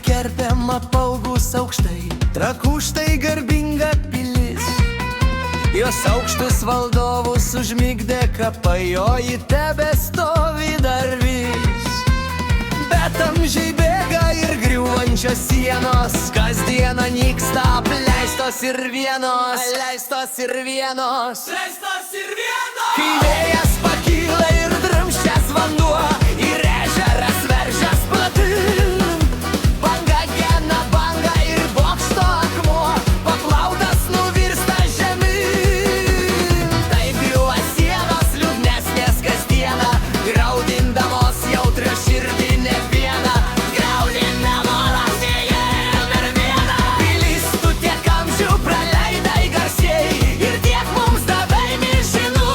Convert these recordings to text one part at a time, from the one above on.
kerpiama paaugus aukštai, Trakų štai garbinga pilis. Jos aukštus valdovus užmigdė kapai, o ji tebestovi dar vis. Bet amžiai bėga ir griūvančios sienos, kasdieną nyksta apleistos ir vienos. Leistos ir vienos. Kai vėjas pakyla ir drumsčias vanduo, ir ežeras veržas platin, banga gena bangą ir bokšto akmuo paplautas nuvirsta žemyn. Taip griūva sienos liūdnesnės kasdieną, graudindamos jautrią širdį ne vieną, graudindamos per vieną. Pilis tu tiek amžių praleidai garsiai ir tiek mums davai milžinų.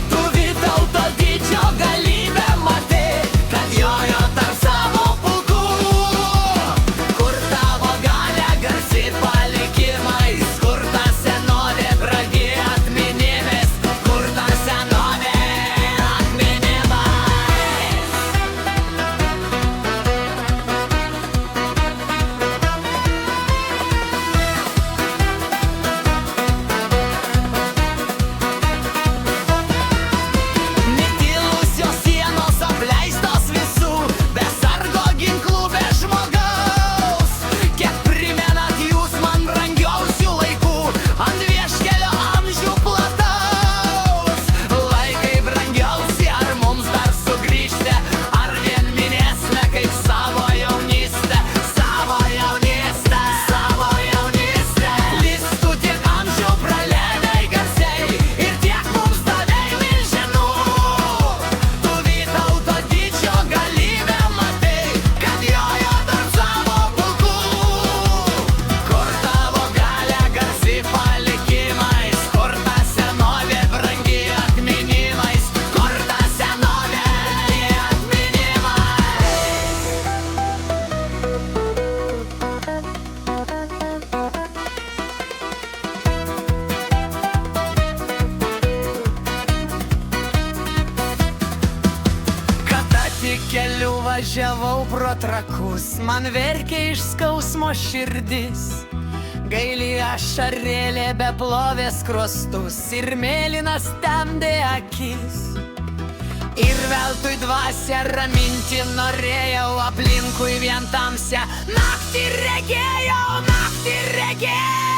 Tu Vytauto didžio galybę matei, kad jojo tarp savo pulkų. Kur tavo galia garsi palikimais, kur ta senovė brangi atminimis, kur ta senovė atminimais. Netilus jos sienos apleistos visų, be sargo ginklų, be žmogaus. Kiek primenat jūs man brangiausių laikų, ant vieškelio amžių plataus. Laikai brangiausi, ar mums dar sugrįžti, ar vien minėsime kaip savo jaunystę, savo jaunystę, savo jaunystę. Listų tiek amžių praleidai garsiai ir tiek mums davei milžinų. Tu Vytauto didžio galybę matei, kad jojo tarp savo pulkų. Kur tavo galia garsi palikimais, kur ta senovė brangi atminimais, kur ta senovė atminimais. Kada tik keliu važiavau pro Trakus, man verkė iš skausmo širdis. Gaili ašarėlė beplovė skruostus ir mėlynas temdė akis. Ir veltui dvasią raminti norėjau, aplinkui vien tamsią naktį regėjau, naktį regėjau.